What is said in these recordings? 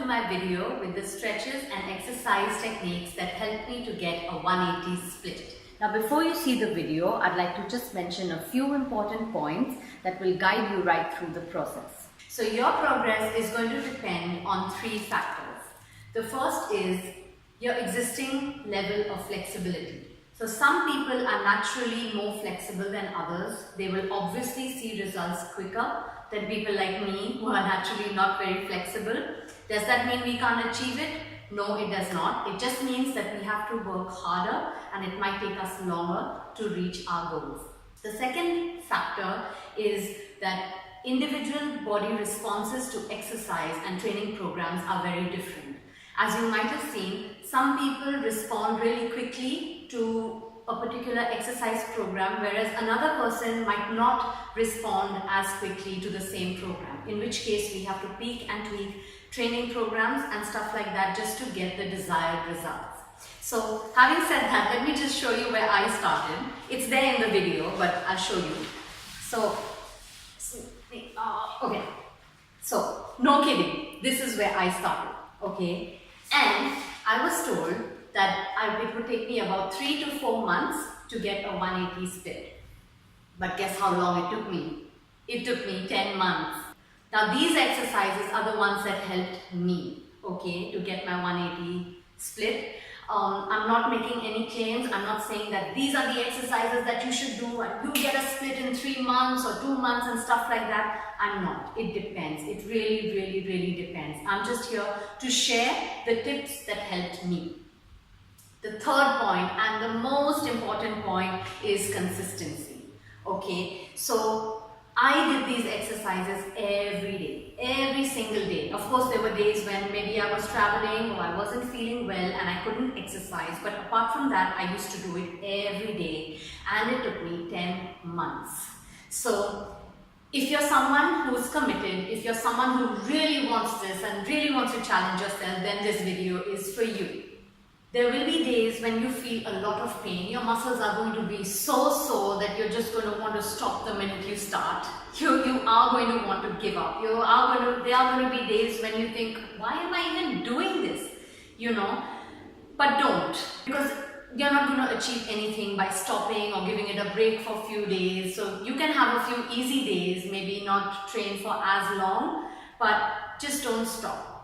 to my video with the stretches and exercise techniques that help me to get a 180 split. Now before you see the video, I'd like to just mention a few important points that will guide you right through the process. So your progress is going to depend on three factors. The first is your existing level of flexibility. So some people are naturally more flexible than others. They will obviously see results quicker than people like me who are naturally not very flexible. Does that mean we can't achieve it? No, it does not. It just means that we have to work harder and it might take us longer to reach our goals. The second factor is that individual body responses to exercise and training programs are very different. As you might have seen, some people respond really quickly to a particular exercise program, whereas another person might not respond as quickly to the same program, in which case we have to tweak and tweak training programs and stuff like that just to get the desired results. So having said that, let me just show you where I started. It's there in the video, but I'll show you. Okay, so no kidding, this is where I started, okay? And I was told that it would take me about 3 to 4 months to get a 180 split. But guess how long it took me? It took me 10 months. Now these exercises are the ones that helped me, okay, to get my 180 split. I'm not making any claims. I'm not saying that these are the exercises that you should do and you get a split in 3 months or 2 months and stuff like that. I'm not. It depends. It really depends. I'm just here to share the tips that helped me. The third point and the most important point is consistency. Okay, so I did these exercises every day, every single day. Of course, there were days when maybe I was traveling or I wasn't feeling well and I couldn't exercise. But apart from that, I used to do it every day and it took me 10 months. So if you're someone who's committed, if you're someone who really wants this and really wants to challenge yourself, then this video is for you. There will be days when you feel a lot of pain. Your muscles are going to be so sore that you're just going to want to stop the minute you start. You are going to want to give up. There are going to be days when you think, why am I even doing this? You know, but don't, because you're not going to achieve anything by stopping or giving it a break for a few days. So you can have a few easy days, maybe not train for as long, but just don't stop.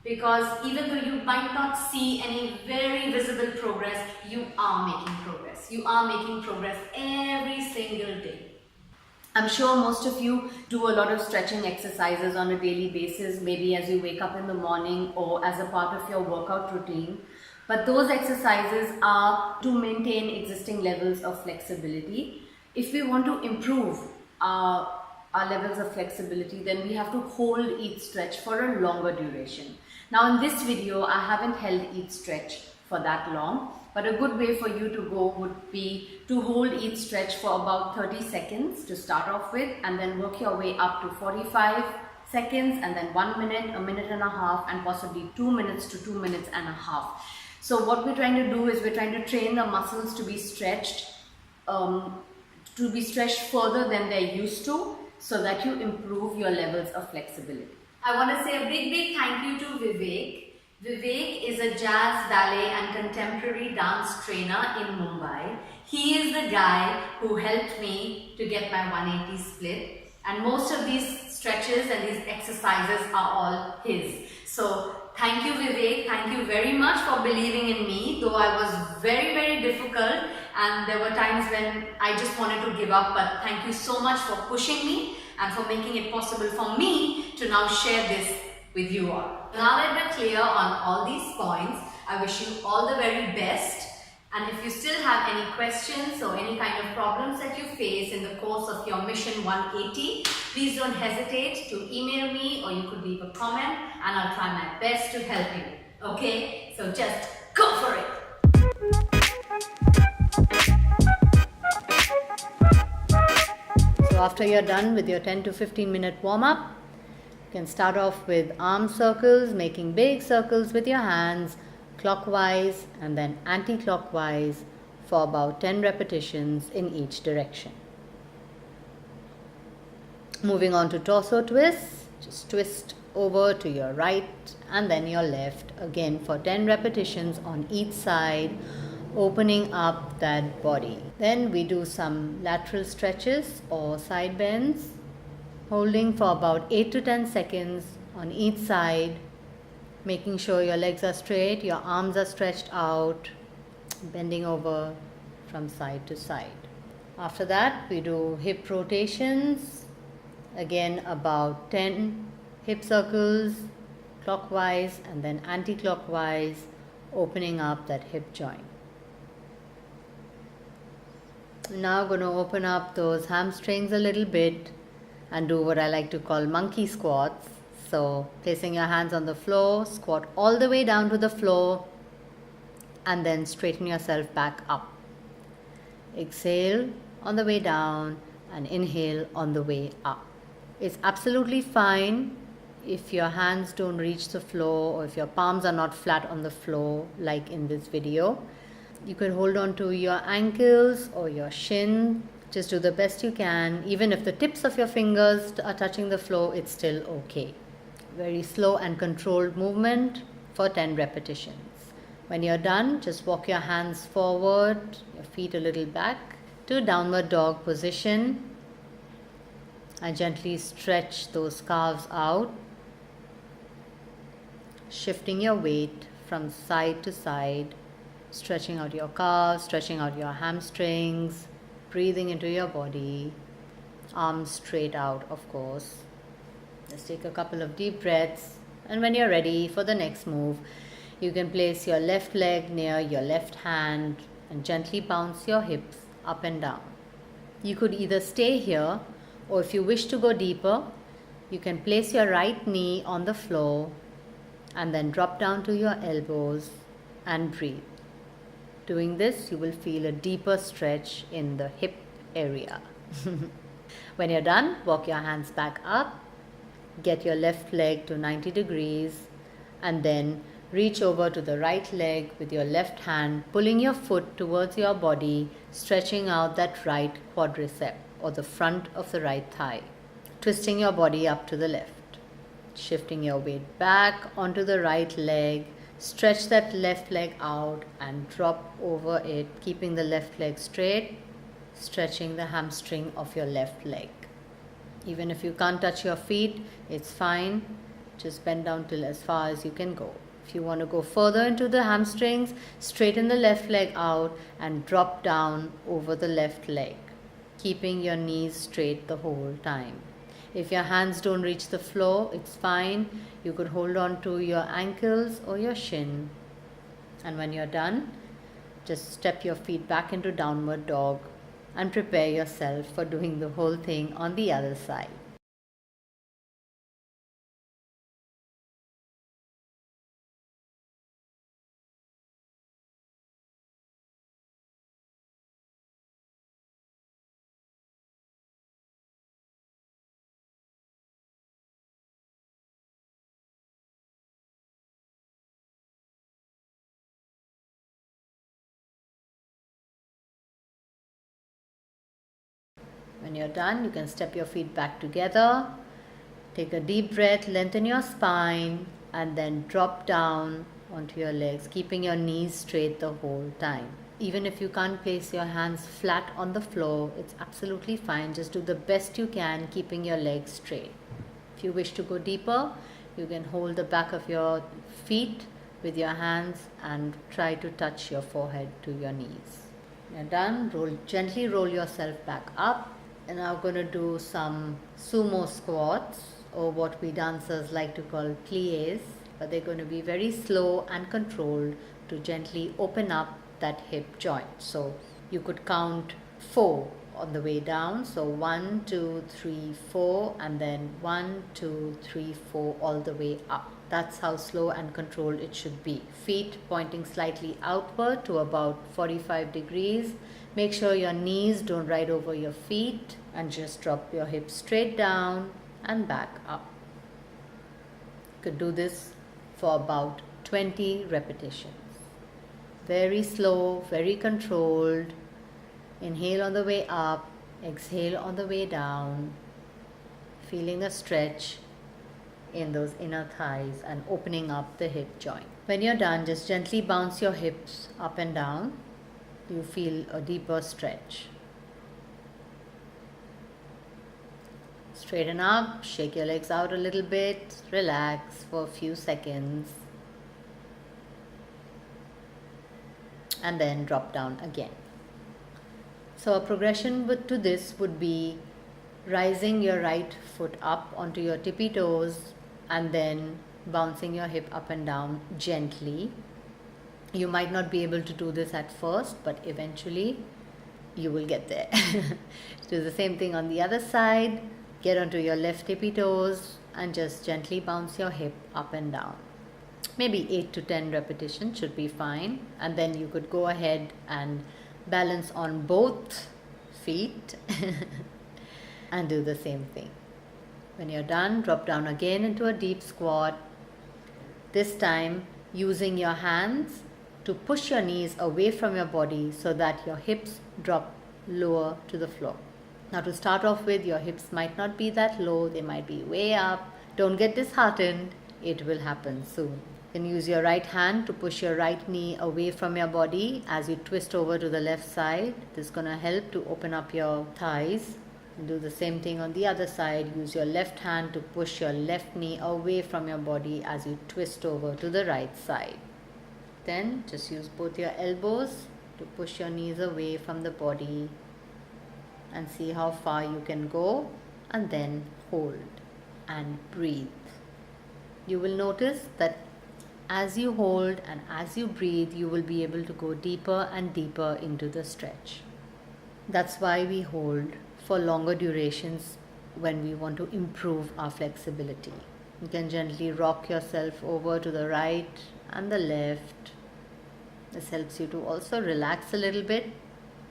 Because even though you might not see any very visible progress, you are making progress. You are making progress every single day. I'm sure most of you do a lot of stretching exercises on a daily basis, maybe as you wake up in the morning or as a part of your workout routine. But those exercises are to maintain existing levels of flexibility. If we want to improve our levels of flexibility, then we have to hold each stretch for a longer duration. Now in this video, I haven't held each stretch for that long, but a good way for you to go would be to hold each stretch for about 30 seconds to start off with, and then work your way up to 45 seconds, and then 1 minute, a minute and a half, and possibly 2 minutes to 2 minutes and a half. So what we're trying to do is we're trying to train the muscles to be stretched further than they're used to, so that you improve your levels of flexibility. I want to say a big thank you to Vivek. Vivek is a jazz, ballet and contemporary dance trainer in Mumbai. He is the guy who helped me to get my 180 split, and most of these stretches and these exercises are all his. So thank you Vivek, thank you very much for believing in me, though I was very difficult and there were times when I just wanted to give up, but thank you so much for pushing me and for making it possible for me to now share this with you all. Now that we're clear on all these points, I wish you all the very best. And if you still have any questions or any kind of problems that you face in the course of your Mission 180, please don't hesitate to email me, or you could leave a comment and I'll try my best to help you. Okay? So just go for it! So after you're done with your 10 to 15 minute warm-up, you can start off with arm circles, making big circles with your hands, clockwise and then anti-clockwise for about 10 repetitions in each direction. Moving on to torso twists, just twist over to your right and then your left, again for 10 repetitions on each side, opening up that body. Then we do some lateral stretches or side bends, holding for about 8 to 10 seconds on each side, making sure your legs are straight, your arms are stretched out, bending over from side to side. After that, we do hip rotations, again about 10 hip circles clockwise and then anti-clockwise, opening up that hip joint. Now going to open up those hamstrings a little bit and do what I like to call monkey squats. So placing your hands on the floor, squat all the way down to the floor and then straighten yourself back up. Exhale on the way down and inhale on the way up. It's absolutely fine if your hands don't reach the floor or if your palms are not flat on the floor like in this video. You can hold on to your ankles or your shin. Just do the best you can. Even if the tips of your fingers are touching the floor, it's still okay. Very slow and controlled movement for 10 repetitions. When you're done, just walk your hands forward, your feet a little back to downward dog position and gently stretch those calves out, shifting your weight from side to side, stretching out your calves, stretching out your hamstrings, breathing into your body, arms straight out, of course. Just take a couple of deep breaths, and when you're ready for the next move, you can place your left leg near your left hand and gently bounce your hips up and down. You could either stay here, or if you wish to go deeper, you can place your right knee on the floor and then drop down to your elbows and breathe. Doing this, you will feel a deeper stretch in the hip area. When you're done, walk your hands back up, get your left leg to 90 degrees, and then reach over to the right leg with your left hand, pulling your foot towards your body, stretching out that right quadricep or the front of the right thigh, twisting your body up to the left, shifting your weight back onto the right leg. Stretch that left leg out and drop over it, keeping the left leg straight, stretching the hamstring of your left leg. Even if you can't touch your feet, it's fine. Just bend down till as far as you can go. If you want to go further into the hamstrings, straighten the left leg out and drop down over the left leg, keeping your knees straight the whole time. If your hands don't reach the floor, it's fine. You could hold on to your ankles or your shin. And when you're done, just step your feet back into downward dog and prepare yourself for doing the whole thing on the other side. When you're done, you can step your feet back together, take a deep breath, lengthen your spine, and then drop down onto your legs, keeping your knees straight the whole time. Even if you can't place your hands flat on the floor, it's absolutely fine. Just do the best you can, keeping your legs straight. If you wish to go deeper, you can hold the back of your feet with your hands and try to touch your forehead to your knees. When you're done, gently roll yourself back up. And now I'm going to do some sumo squats, or what we dancers like to call pliés, but they're going to be very slow and controlled to gently open up that hip joint. So you could count 4 on the way down. So 1, 2, 3, 4, and then 1, 2, 3, 4 all the way up. That's how slow and controlled it should be. Feet pointing slightly outward to about 45 degrees. Make sure your knees don't ride over your feet, and just drop your hips straight down and back up. You could do this for about 20 repetitions. Very slow, very controlled. Inhale on the way up, exhale on the way down. Feeling a stretch in those inner thighs and opening up the hip joint. When you're done, just gently bounce your hips up and down. You feel a deeper stretch. Straighten up, shake your legs out a little bit, relax for a few seconds, and then drop down again. So a progression to this would be rising your right foot up onto your tippy toes and then bouncing your hip up and down gently. You might not be able to do this at first, but eventually you will get there. Do the same thing on the other side. Get onto your left tippy toes and just gently bounce your hip up and down. Maybe 8 to 10 repetitions should be fine. And then you could go ahead and balance on both feet and do the same thing. When you're done, drop down again into a deep squat. This time using your hands to push your knees away from your body so that your hips drop lower to the floor. Now to start off with, your hips might not be that low, they might be way up. Don't get disheartened, it will happen soon. You can use your right hand to push your right knee away from your body as you twist over to the left side. This is going to help to open up your thighs. And do the same thing on the other side. Use your left hand to push your left knee away from your body as you twist over to the right side. Then just use both your elbows to push your knees away from the body and see how far you can go, and then hold and breathe. You will notice that as you hold and as you breathe, you will be able to go deeper and deeper into the stretch. That's why we hold for longer durations when we want to improve our flexibility. You can gently rock yourself over to the right and the left. This helps you to also relax a little bit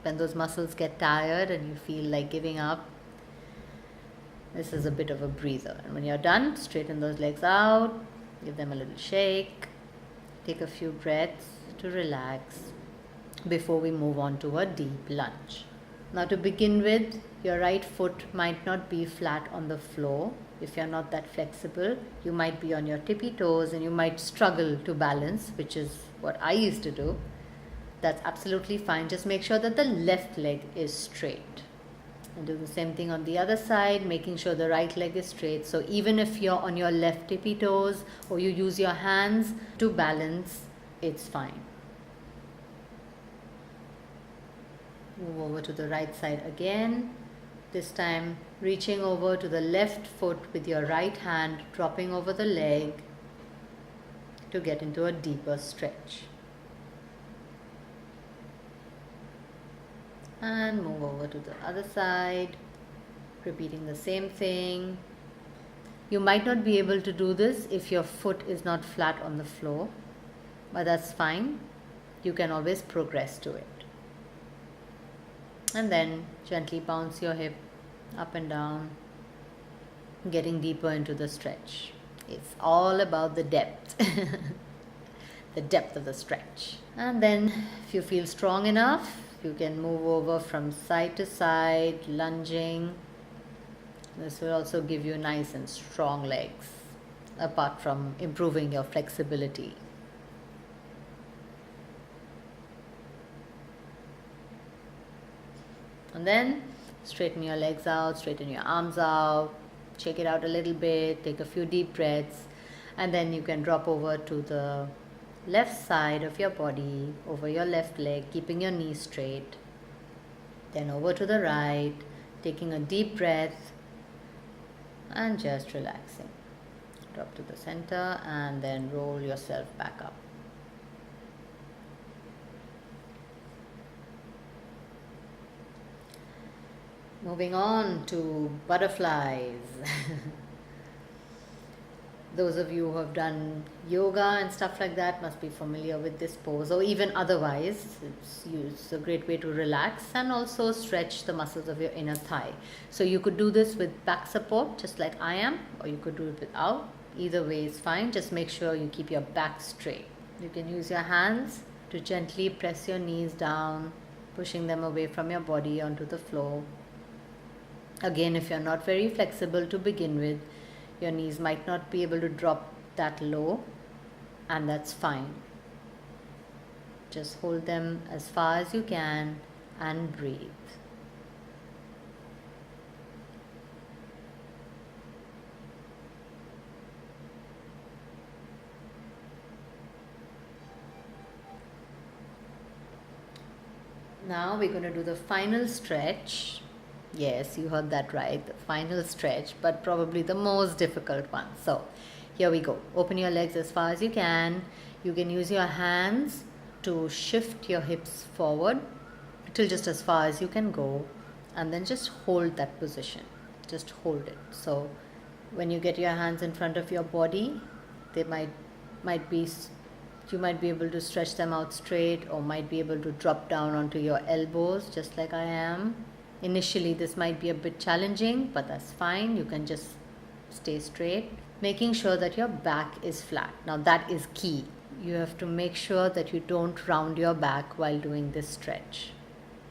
when those muscles get tired and you feel like giving up. This is a bit of a breather. And when you're done, straighten those legs out, give them a little shake, take a few breaths to relax before we move on to a deep lunge. Now to begin with, your right foot might not be flat on the floor. If you're not that flexible, you might be on your tippy toes and you might struggle to balance, which is what I used to do. That's absolutely fine. Just make sure that the left leg is straight. And do the same thing on the other side, making sure the right leg is straight. So even if you're on your left tippy toes or you use your hands to balance, it's fine. Move over to the right side again. This time reaching over to the left foot with your right hand, dropping over the leg to get into a deeper stretch. And move over to the other side, repeating the same thing. You might not be able to do this if your foot is not flat on the floor, but that's fine. You can always progress to it. And then gently bounce your hip up and down, getting deeper into the stretch. It's all about the depth, the depth of the stretch. And then if you feel strong enough, you can move over from side to side, lunging. This will also give you nice and strong legs, apart from improving your flexibility. And then straighten your legs out, straighten your arms out, shake it out a little bit, take a few deep breaths, and then you can drop over to the left side of your body, over your left leg, keeping your knees straight. Then over to the right, taking a deep breath and just relaxing. Drop to the center and then roll yourself back up. Moving on to butterflies. Those of you who have done yoga and stuff like that must be familiar with this pose, or even otherwise. It's a great way to relax and also stretch the muscles of your inner thigh. So you could do this with back support, just like I am, or you could do it without. Either way is fine. Just make sure you keep your back straight. You can use your hands to gently press your knees down, pushing them away from your body onto the floor. Again, if you're not very flexible to begin with, Your knees might not be able to drop that low, and that's fine. Just hold them as far as you can and breathe. Now we're going to do the final stretch. Yes, you heard that right, the final stretch, but probably the most difficult one. So here we go. Open your legs as far as you can. You can use your hands to shift your hips forward till just as far as you can go, and then just hold that position. Just hold it. So when you get your hands in front of your body, they might be, you might be able to stretch them out straight, or might be able to drop down onto your elbows just like I am. Initially this might be a bit challenging, but that's fine. You can just stay straight, making sure that your back is flat. Now that is key. You have to make sure that you don't round your back while doing this stretch,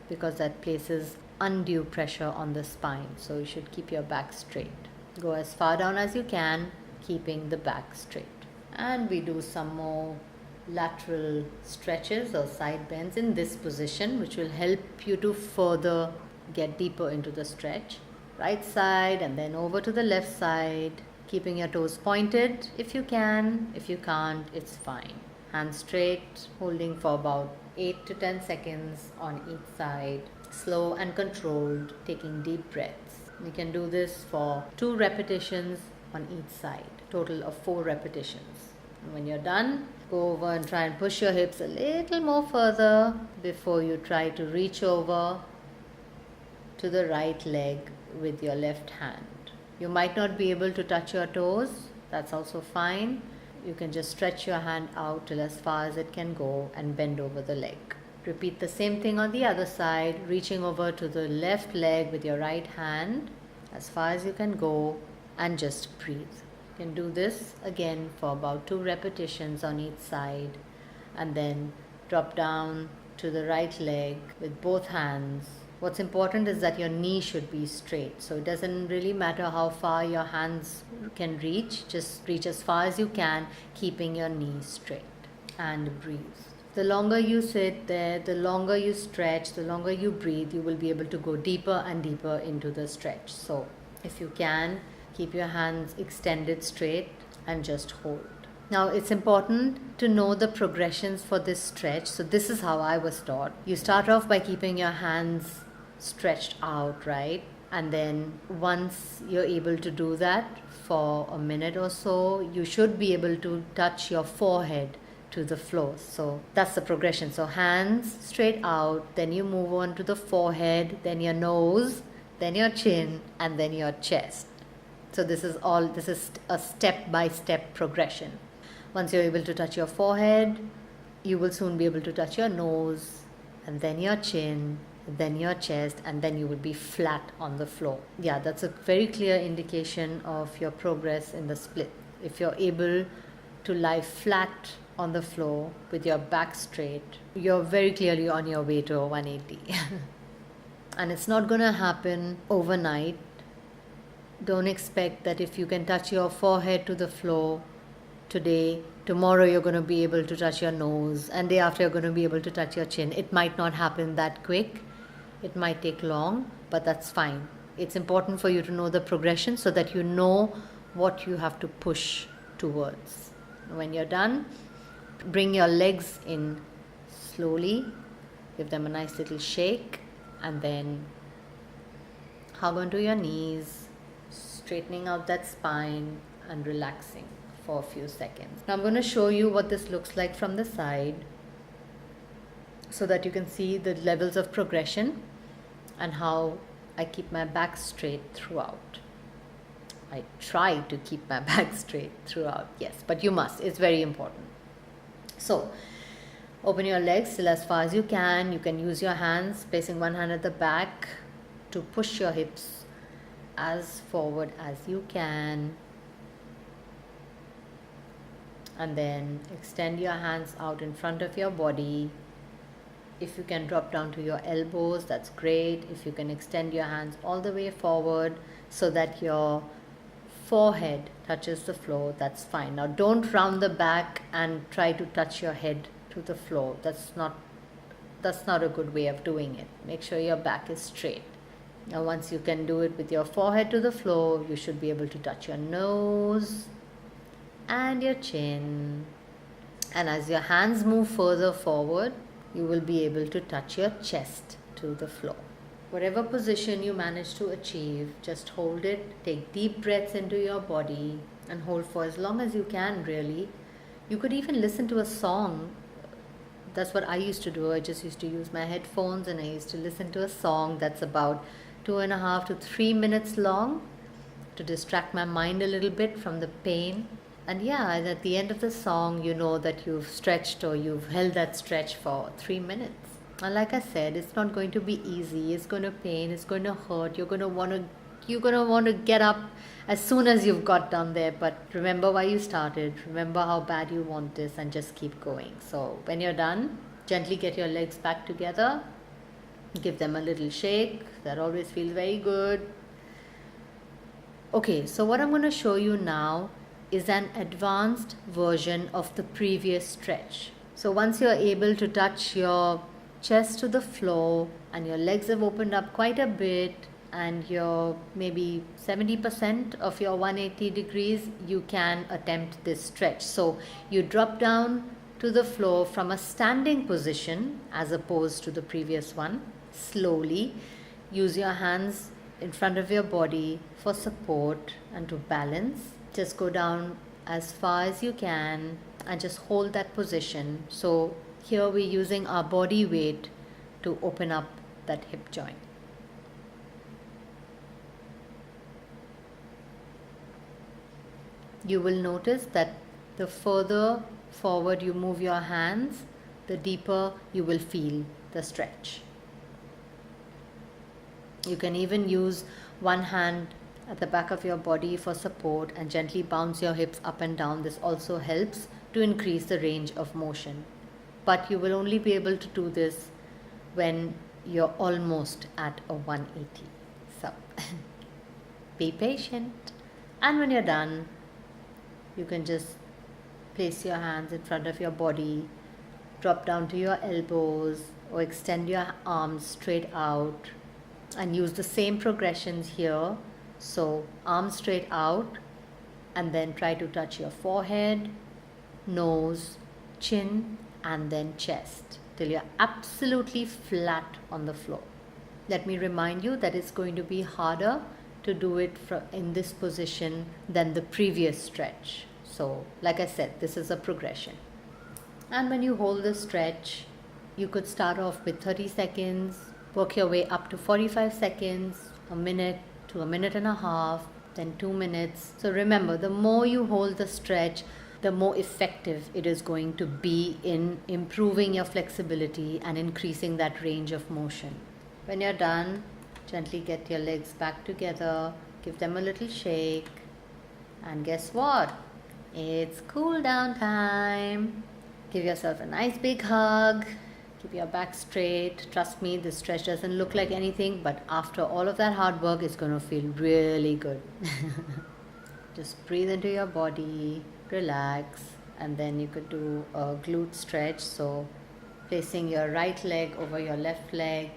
because that places undue pressure on the spine. So you should keep your back straight. Go as far down as you can, keeping the back straight. And we do some more lateral stretches or side bends in this position, which will help you to further get deeper into the stretch. Right side and then over to the left side, keeping your toes pointed if you can. If you can't, it's fine. Hands straight, holding for about 8 to 10 seconds on each side. Slow and controlled, taking deep breaths. You can do this for 2 repetitions on each side, total of 4 repetitions. And when you're done, go over and try and push your hips a little more further before you try to reach over to the right leg with your left hand. You might not be able to touch your toes, that's also fine. You can just stretch your hand out till as far as it can go and bend over the leg. Repeat the same thing on the other side, reaching over to the left leg with your right hand as far as you can go, and just breathe. You can do this again for about 2 repetitions on each side, and then drop down to the right leg with both hands. What's important is that your knee should be straight. So it doesn't really matter how far your hands can reach. Just reach as far as you can, keeping your knee straight, and breathe. The longer you sit there, the longer you stretch, the longer you breathe, you will be able to go deeper and deeper into the stretch. So if you can, keep your hands extended straight and just hold. Now it's important to know the progressions for this stretch. So this is how I was taught. You start off by keeping your hands stretched out, right? And then once you're able to do that for a minute or so, you should be able to touch your forehead to the floor. So that's the progression. So hands straight out, then you move on to the forehead, then your nose, then your chin, and then your chest. So this is a step-by-step progression. Once you're able to touch your forehead, you will soon be able to touch your nose, and then your chin, then your chest, and then you will be flat on the floor. Yeah, that's a very clear indication of your progress in the split. If you're able to lie flat on the floor with your back straight, you're very clearly on your way to a 180. And it's not going to happen overnight. Don't expect that if you can touch your forehead to the floor today, tomorrow you're going to be able to touch your nose, and day after you're going to be able to touch your chin. It might not happen that quick. It might take long, but that's fine. It's important for you to know the progression so that you know what you have to push towards. When you're done, bring your legs in slowly, give them a nice little shake, and then hug onto your knees, straightening out that spine and relaxing for a few seconds. Now I'm going to show you what this looks like from the side so that you can see the levels of progression and how I keep my back straight throughout. I try to keep my back straight throughout, yes, but you must. It's very important. So open your legs still as far as you can. You can use your hands, placing one hand at the back to push your hips as forward as you can. And then extend your hands out in front of your body. If you can drop down to your elbows, that's great. If you can extend your hands all the way forward so that your forehead touches the floor, that's fine. Now don't round the back and try to touch your head to the floor. That's not a good way of doing it. Make sure your back is straight. Now once you can do it with your forehead to the floor, you should be able to touch your nose and your chin. And as your hands move further forward, you will be able to touch your chest to the floor. Whatever position you manage to achieve, just hold it. Take deep breaths into your body and hold for as long as you can, really. You could even listen to a song. That's what I used to do. I just used to use my headphones and I used to listen to a song that's about 2.5 to 3 minutes long to distract my mind a little bit from the pain. And yeah, and at the end of the song, you know that you've stretched or you've held that stretch for 3 minutes. And like I said, it's not going to be easy. It's going to pain. It's going to hurt. You're going to want to get up as soon as you've got done there. But remember why you started. Remember how bad you want this, and just keep going. So when you're done, gently get your legs back together. Give them a little shake. That always feels very good. Okay, so what I'm going to show you now is an advanced version of the previous stretch. So once you're able to touch your chest to the floor and your legs have opened up quite a bit and you're maybe 70% of your 180 degrees, you can attempt this stretch. So you drop down to the floor from a standing position as opposed to the previous one. Slowly use your hands in front of your body for support and to balance. Just go down as far as you can and just hold that position. So here we're using our body weight to open up that hip joint. You will notice that the further forward you move your hands, the deeper you will feel the stretch. You can even use one hand at the back of your body for support and gently bounce your hips up and down. This also helps to increase the range of motion. But you will only be able to do this when you're almost at a 180. So be patient. And when you're done, you can just place your hands in front of your body, drop down to your elbows or extend your arms straight out and use the same progressions here. So arms straight out and then try to touch your forehead, nose, chin and then chest till you're absolutely flat on the floor. Let me remind you that it's going to be harder to do it in this position than the previous stretch. So like I said, this is a progression. And when you hold the stretch, you could start off with 30 seconds, work your way up to 45 seconds, a minute to a minute and a half, then 2 minutes. So remember, the more you hold the stretch, the more effective it is going to be in improving your flexibility and increasing that range of motion. When you're done, gently get your legs back together, give them a little shake, and guess what? It's cool down time. Give yourself a nice big hug. Keep your back straight. Trust me, this stretch doesn't look like anything, but after all of that hard work, it's going to feel really good. Just breathe into your body, relax, and then you could do a glute stretch. So placing your right leg over your left leg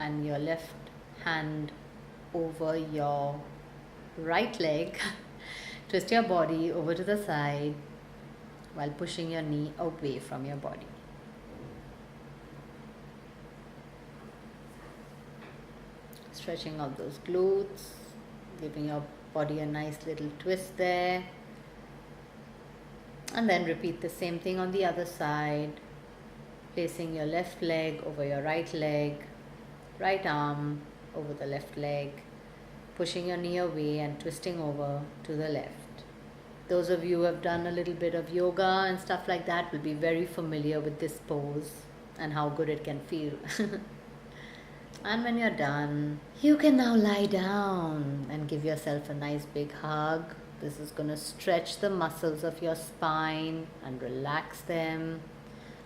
and your left hand over your right leg. Twist your body over to the side while pushing your knee away from your body. Stretching out those glutes, giving your body a nice little twist there. And then repeat the same thing on the other side. Placing your left leg over your right leg, right arm over the left leg, pushing your knee away and twisting over to the left. Those of you who have done a little bit of yoga and stuff like that will be very familiar with this pose and how good it can feel. And when you're done, you can now lie down and give yourself a nice big hug. This is going to stretch the muscles of your spine and relax them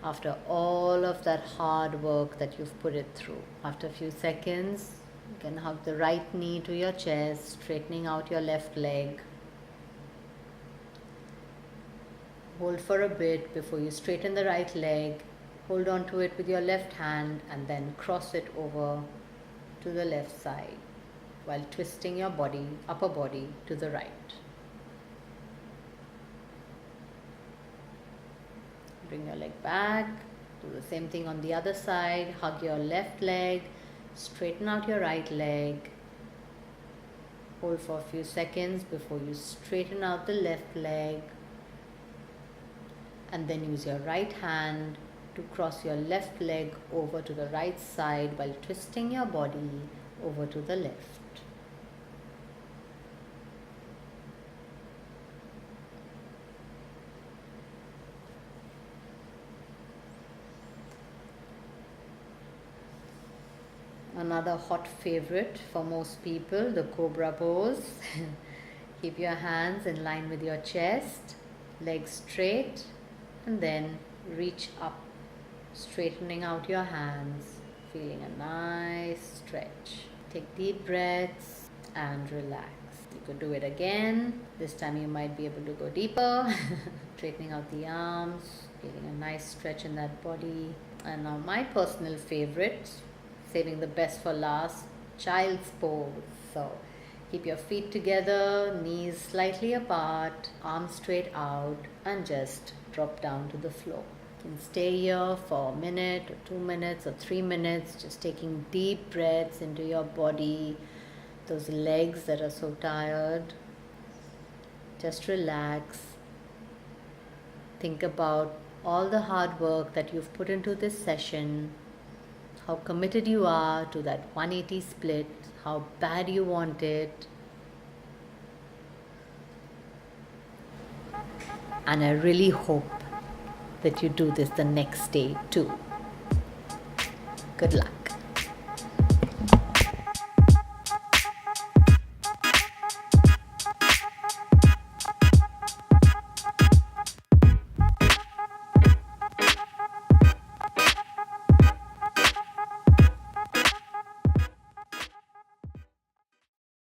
after all of that hard work that you've put it through. After a few seconds, you can hug the right knee to your chest, straightening out your left leg. Hold for a bit before you straighten the right leg. Hold on to it with your left hand and then cross it over to the left side while twisting your body, upper body, to the right. Bring your leg back. Do the same thing on the other side. Hug your left leg. Straighten out your right leg. Hold for a few seconds before you straighten out the left leg. And then use your right hand to cross your left leg over to the right side while twisting your body over to the left. Another hot favorite for most people, the cobra pose. Keep your hands in line with your chest, legs straight, and then reach up, straightening out your hands, feeling a nice stretch. Take deep breaths and relax. You could do it again. This time you might be able to go deeper. Straightening out the arms, feeling a nice stretch in that body. And now my personal favorite, saving the best for last, child's pose. So keep your feet together, knees slightly apart, arms straight out, and just drop down to the floor. You can stay here for a minute or 2 minutes or 3 minutes, just taking deep breaths into your body, those legs that are so tired. Just relax. Think about all the hard work that you've put into this session, how committed you are to that 180 split, how bad you want it. And I really hope that you do this the next day too. Good luck.